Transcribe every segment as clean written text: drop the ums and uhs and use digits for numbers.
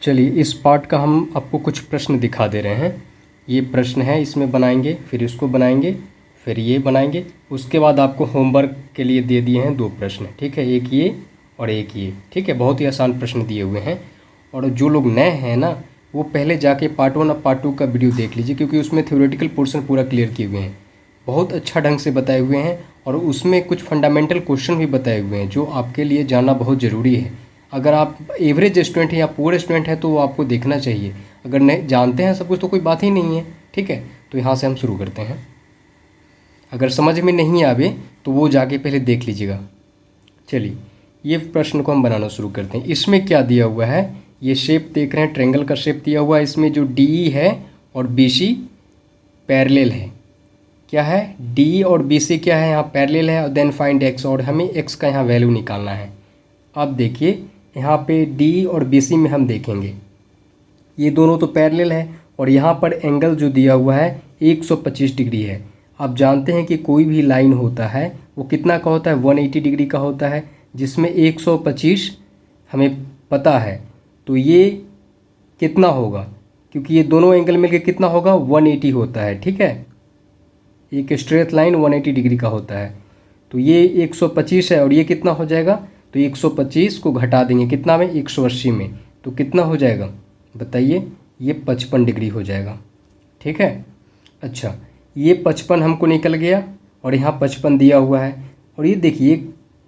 चलिए इस पार्ट का हम आपको कुछ प्रश्न दिखा दे रहे हैं। ये प्रश्न है, इसमें बनाएंगे, फिर इसको बनाएंगे, फिर ये बनाएंगे। उसके बाद आपको होमवर्क के लिए दे दिए हैं 2 प्रश्न, ठीक है, एक ये और एक ये, ठीक है। बहुत ही आसान प्रश्न दिए हुए हैं। और जो लोग नए हैं ना, वो पहले जाके पार्ट 1 और पार्ट 2 का वीडियो देख लीजिए, क्योंकि उसमें थ्योरेटिकल पोर्शन पूरा क्लियर किए हुए हैं, बहुत अच्छा ढंग से बताए हुए हैं। और उसमें कुछ फंडामेंटल क्वेश्चन भी बताए हुए हैं जो आपके लिए जानना बहुत ज़रूरी है। अगर आप एवरेज स्टूडेंट हैं या पुअर स्टूडेंट हैं तो वो आपको देखना चाहिए। अगर नहीं जानते हैं सब कुछ तो कोई बात ही नहीं है, ठीक है। तो यहाँ से हम शुरू करते हैं। अगर समझ में नहीं आवे तो वो जाके पहले देख लीजिएगा। चलिए ये प्रश्न को हम बनाना शुरू करते हैं। इसमें क्या दिया हुआ है, ये शेप देख रहे हैं, ट्रायंगल का शेप दिया हुआ है। इसमें जो डी है और BC पैरेलल है। क्या है, डी और BC क्या है, यहाँ पैरेलल है। और देन फाइंड x, और हमें x का यहाँ वैल्यू निकालना है। अब देखिए यहाँ पे D और BC में हम देखेंगे, ये दोनों तो पैरेलल है। और यहाँ पर एंगल जो दिया हुआ है 125 डिग्री है। आप जानते हैं कि कोई भी लाइन होता है वो कितना का होता है, 180 डिग्री का होता है, जिसमें 125 हमें पता है। तो ये कितना होगा, क्योंकि ये दोनों एंगल मिलकर कितना होगा, 180 होता है, ठीक है। एक स्ट्रेट लाइन 180 डिग्री का होता है। तो ये 125 है और ये कितना हो जाएगा, तो 125 को घटा देंगे कितना में, 180 में, तो कितना हो जाएगा बताइए, ये 55 डिग्री हो जाएगा, ठीक है। अच्छा, ये 55 हमको निकल गया और यहाँ 55 दिया हुआ है। और ये देखिए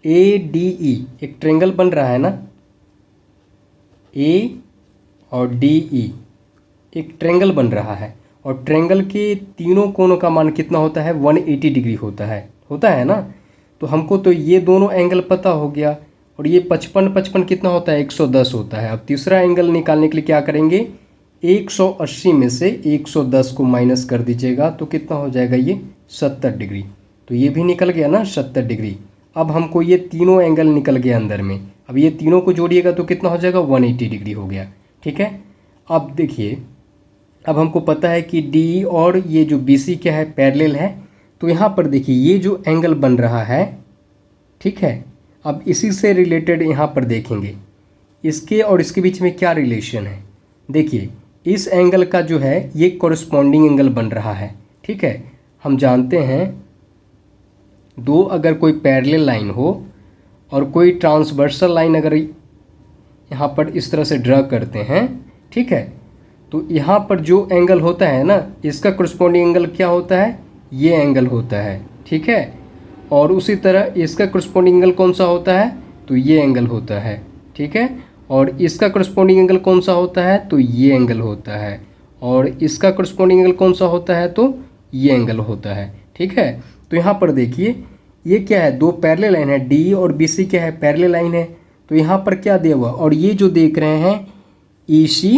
ADE एक ट्रायंगल बन रहा है ना, A और DE एक ट्रायंगल बन रहा है। और ट्रायंगल के तीनों कोनों का मान कितना होता है, 180 डिग्री होता है ना। तो हमको तो ये दोनों एंगल पता हो गया। और ये 55 कितना होता है, 110 होता है। अब तीसरा एंगल निकालने के लिए क्या करेंगे, 180 में से 110 को माइनस कर दीजिएगा तो कितना हो जाएगा, ये 70 डिग्री। तो ये भी निकल गया ना 70 डिग्री। अब हमको ये तीनों एंगल निकल गया अंदर में। अब ये तीनों को जोड़िएगा तो कितना हो जाएगा, 180 डिग्री हो गया, ठीक है। अब देखिए, अब हमको पता है कि डी और ये जो BC क्या है, पैरेलल है। तो यहाँ पर देखिए ये जो एंगल बन रहा है, ठीक है। अब इसी से रिलेटेड यहाँ पर देखेंगे इसके और इसके बीच में क्या रिलेशन है। देखिए इस एंगल का जो है ये कॉरस्पॉन्डिंग एंगल बन रहा है, ठीक है। हम जानते हैं दो अगर कोई पैरेलल लाइन हो और कोई ट्रांसवर्सल लाइन अगर यहाँ पर इस तरह से ड्रा करते हैं, ठीक है, तो यहाँ पर जो एंगल होता है ना, इसका कॉरस्पॉन्डिंग एंगल क्या होता है, ये एंगल होता है, ठीक है। और उसी तरह इसका कॉरस्पॉन्डिंग एंगल कौन सा होता है, तो ये एंगल होता है, ठीक है। और इसका कॉरस्पॉन्डिंग एंगल कौन सा होता है, तो ये एंगल होता है। और इसका कॉरस्पॉन्डिंग एंगल कौन सा होता है, तो ये एंगल होता है, ठीक है। तो यहाँ पर देखिए ये क्या है, दो पैरेलल लाइन है, डी और BC क्या है, पैरेलल लाइन है। तो यहाँ पर क्या दिया हुआ, और ये जो देख रहे हैं EC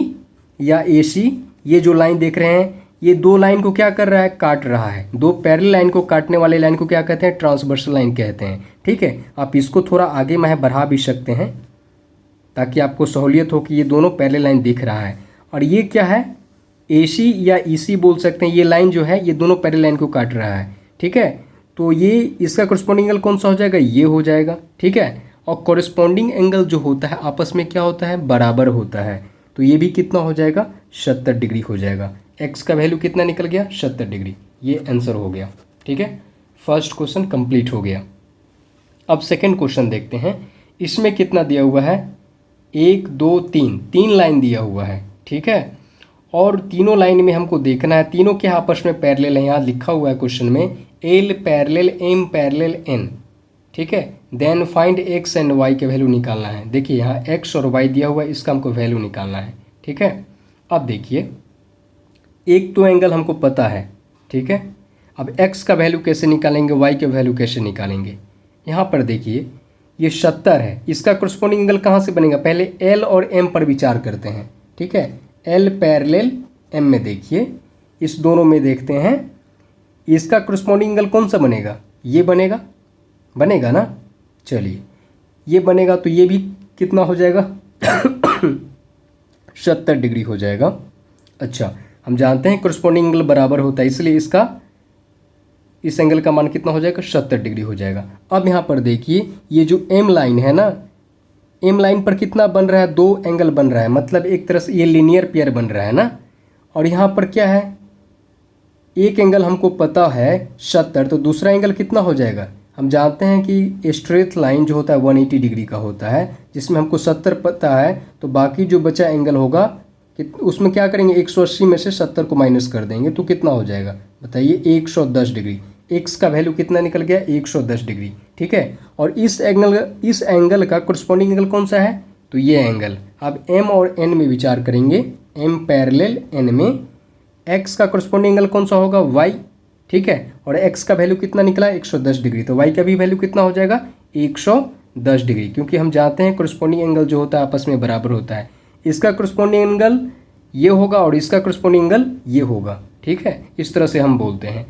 या AC, ये जो लाइन देख रहे हैं, ये दो लाइन को क्या कर रहा है, काट रहा है। दो पैरेलल लाइन को काटने वाले लाइन को क्या कहते हैं, ट्रांसवर्सल लाइन कहते हैं, ठीक है। आप इसको थोड़ा आगे में बढ़ा भी सकते हैं ताकि आपको सहूलियत हो कि ये दोनों पैरेलल लाइन दिख रहा है। और ये क्या है, AC या EC बोल सकते हैं। ये लाइन जो है ये दोनों पैरेलल लाइन को काट रहा है, ठीक है। तो ये इसका कॉरस्पॉन्डिंग एंगल कौन सा हो जाएगा, ये हो जाएगा, ठीक है। और कॉरस्पॉन्डिंग एंगल जो होता है आपस में क्या होता है, बराबर होता है। तो ये भी कितना हो जाएगा, 70 डिग्री हो जाएगा। x का वैल्यू कितना निकल गया, 70 डिग्री। ये आंसर हो गया, ठीक है। फर्स्ट क्वेश्चन कंप्लीट हो गया। अब सेकंड क्वेश्चन देखते हैं। इसमें कितना दिया हुआ है, 1 2 3, 3 लाइन दिया हुआ है, ठीक है। और तीनों लाइन में हमको देखना है तीनों के आपस में पैरेलल है। यहाँ लिखा हुआ है क्वेश्चन में L parallel M parallel N, ठीक है। Then find x and y के वैल्यू निकालना है। देखिए यहाँ x और y दिया हुआ है, इसका हमको वैल्यू निकालना है, ठीक है। अब देखिए एक तो एंगल हमको पता है, ठीक है। अब x का वैल्यू कैसे निकालेंगे, y के वैल्यू कैसे निकालेंगे। यहाँ पर देखिए ये 70 है, इसका कॉरस्पॉन्डिंग एंगल कहाँ से बनेगा, पहले L और M पर विचार करते हैं, ठीक है। L पैरेलल M में देखिए, इस दोनों में देखते हैं, इसका कॉरस्पॉन्डिंग एंगल कौन सा बनेगा, ये बनेगा ना। चलिए ये बनेगा तो ये भी कितना हो जाएगा 70 डिग्री हो जाएगा। अच्छा, हम जानते हैं कॉरस्पॉन्डिंग एंगल बराबर होता है, इसलिए इस एंगल का मान कितना हो जाएगा, 70 डिग्री हो जाएगा। अब यहाँ पर देखिए ये जो M लाइन है ना, एम लाइन पर कितना बन रहा है, 2 एंगल बन रहा है, मतलब एक तरह से ये लीनियर पेयर बन रहा है ना। और यहाँ पर क्या है, एक एंगल हमको पता है 70, तो दूसरा एंगल कितना हो जाएगा। हम जानते हैं कि स्ट्रेट लाइन जो होता है 180 डिग्री का होता है, जिसमें हमको 70 पता है, तो बाकी जो बचा एंगल होगा उसमें क्या करेंगे, 180 में से 70 को माइनस कर देंगे, तो कितना हो जाएगा बताइए, 110 डिग्री। एक्स का वैल्यू कितना निकल गया, 110 डिग्री। ठीक है, और इस एंगल का करस्पॉन्डिंग एंगल कौन सा है, तो ये एंगल। अब एम और एन में विचार करेंगे, एम पैरेलल एन में एक्स का करस्पॉन्डिंग एंगल कौन सा होगा, वाई। ठीक है, और एक्स का वैल्यू कितना निकला, 110 डिग्री, तो वाई का भी वैल्यू कितना हो जाएगा, 110 डिग्री, क्योंकि हम जानते हैं करस्पॉन्डिंग एंगल जो होता है आपस में बराबर होता है। इसका करस्पॉन्डिंग एंगल ये होगा और इसका करस्पॉन्डिंग एंगल ये होगा। ठीक है, इस तरह से हम बोलते हैं।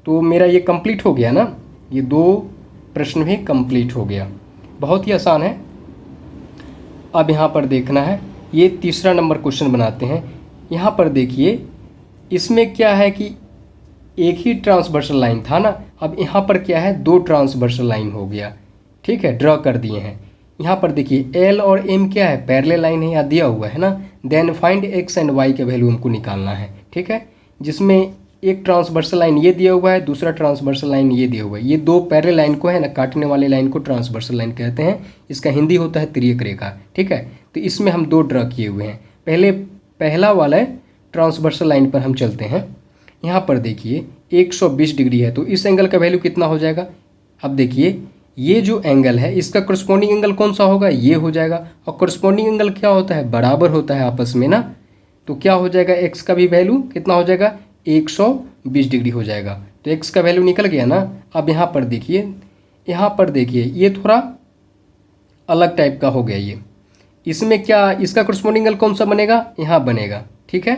तो मेरा ये कंप्लीट हो गया ना, ये 2 प्रश्न भी कंप्लीट हो गया, बहुत ही आसान है। अब यहाँ पर देखना है, ये तीसरा नंबर क्वेश्चन बनाते हैं। यहाँ पर देखिए, इसमें क्या है कि एक ही ट्रांसवर्सल लाइन था ना, अब यहाँ पर क्या है, 2 ट्रांसवर्सल लाइन हो गया। ठीक है, ड्रॉ कर दिए हैं। यहाँ पर देखिए एल और एम क्या है, पैरेलल लाइन है, यहाँ दिया हुआ है ना। Then find X and Y के वैल्यू हमको निकालना है। ठीक है, जिसमें एक ट्रांसवर्सल लाइन ये दिया हुआ है, दूसरा ट्रांसवर्सल लाइन ये दिया हुआ है। ये 2 पैरेलल लाइन को है ना, काटने वाले लाइन को ट्रांसवर्सल लाइन कहते हैं। इसका हिंदी होता है तिर्यक रेखा। ठीक है, तो इसमें हम 2 ड्रॉ किए हुए हैं। पहला वाला ट्रांसवर्सल लाइन पर हम चलते हैं। यहाँ पर देखिए 120 डिग्री है, तो इस एंगल का वैल्यू कितना हो जाएगा। अब देखिए ये जो एंगल है इसका करस्पॉन्डिंग एंगल कौन सा होगा, ये हो जाएगा। और करस्पॉन्डिंग एंगल क्या होता है, बराबर होता है आपस में ना। तो क्या हो जाएगा, एक्स का भी वैल्यू कितना हो जाएगा, 120 डिग्री हो जाएगा। तो एक्स का वैल्यू निकल गया ना। अब यहाँ पर देखिए ये थोड़ा अलग टाइप का हो गया ये। इसमें क्या, इसका करस्पॉन्डिंग एंगल कौन सा बनेगा, यहाँ बनेगा। ठीक है,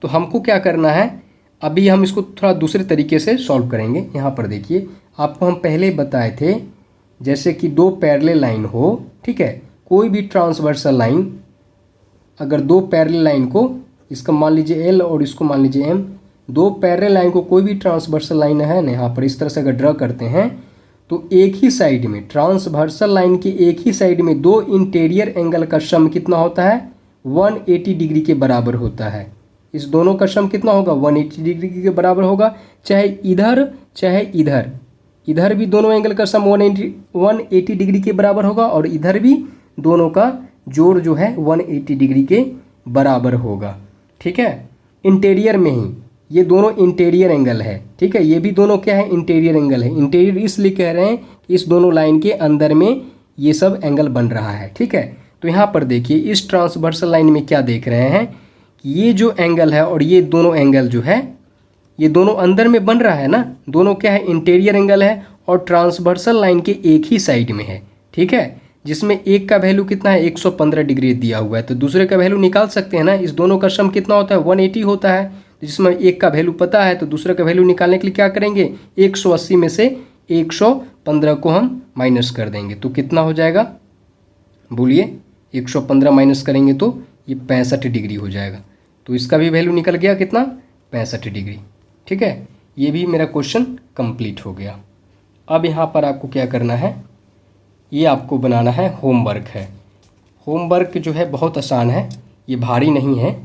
तो हमको क्या करना है, अभी हम इसको थोड़ा दूसरे तरीके से सॉल्व करेंगे। यहाँ पर देखिए, आपको हम पहले बताए थे, जैसे कि 2 पैरेलल लाइन हो। ठीक है, कोई भी ट्रांसवर्सल लाइन, अगर 2 पैरेलल लाइन को, इसका मान लीजिए एल और इसको मान लीजिए एम, 2 पैरेलल लाइन को कोई भी ट्रांसवर्सल लाइन है ना, यहाँ पर इस तरह से अगर ड्रॉ करते हैं, तो एक ही साइड में, ट्रांसवर्सल लाइन की एक ही साइड में 2 इंटीरियर एंगल का सम कितना होता है, 180 डिग्री के बराबर होता है। इस दोनों का सम कितना होगा, 180 डिग्री के बराबर होगा। चाहे इधर चाहे इधर भी दोनों एंगल का सम 180 डिग्री के बराबर होगा, और इधर भी दोनों का जोड़ जो है 180 डिग्री के बराबर होगा। ठीक है, इंटीरियर में ही ये दोनों इंटीरियर एंगल है। ठीक है, ये भी दोनों क्या है, इंटीरियर एंगल है। इंटीरियर इसलिए कह रहे हैं कि इस दोनों लाइन के अंदर में ये सब एंगल बन रहा है। ठीक है, तो यहाँ पर देखिए इस ट्रांसवर्सल लाइन में क्या देख रहे हैं, ये जो एंगल है और ये दोनों एंगल जो है, ये दोनों अंदर में बन रहा है ना। दोनों क्या है, इंटीरियर एंगल है और ट्रांसवर्सल लाइन के एक ही साइड में है। ठीक है, जिसमें एक का वैल्यू कितना है, 115 डिग्री दिया हुआ है, तो दूसरे का वैल्यू निकाल सकते हैं ना। इस दोनों का सम कितना होता है, 180 होता है। जिसमें एक का वैल्यू पता है, तो दूसरे का वैल्यू निकालने के लिए क्या करेंगे, 180 में से 115 को हम माइनस कर देंगे, तो कितना हो जाएगा, बोलिए। 115 माइनस करेंगे तो ये 65 डिग्री हो जाएगा। तो इसका भी वैल्यू निकल गया कितना, 65 डिग्री। ठीक है, ये भी मेरा क्वेश्चन कंप्लीट हो गया। अब यहाँ पर आपको क्या करना है, ये आपको बनाना है होमवर्क है। होमवर्क जो है बहुत आसान है, ये भारी नहीं है।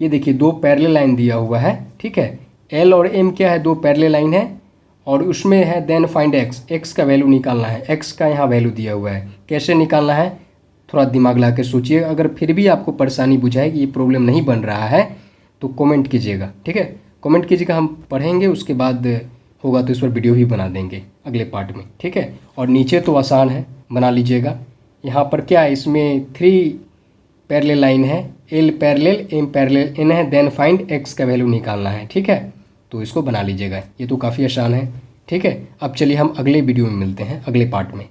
ये देखिए 2 पैरेलल लाइन दिया हुआ है। ठीक है, एल और एम क्या है, 2 पैरेलल लाइन है, और उसमें है देन फाइंड एक्स, एक्स का वैल्यू निकालना है। एक्स का यहाँ वैल्यू दिया हुआ है, कैसे निकालना है, थोड़ा दिमाग ला के सोचिए। अगर फिर भी आपको परेशानी बुझाए कि ये प्रॉब्लम नहीं बन रहा है, तो कमेंट कीजिएगा। ठीक है, कमेंट कीजिएगा, हम पढ़ेंगे, उसके बाद होगा तो इस पर वीडियो भी बना देंगे अगले पार्ट में। ठीक है, और नीचे तो आसान है, बना लीजिएगा। यहाँ पर क्या है, इसमें 3 पैरेलल लाइन है, L parallel M parallel N है, देन फाइंड एक्स का वैल्यू निकालना है। ठीक है, तो इसको बना लीजिएगा, ये तो काफ़ी आसान है। ठीक है, अब चलिए हम अगले वीडियो में मिलते हैं, अगले पार्ट में।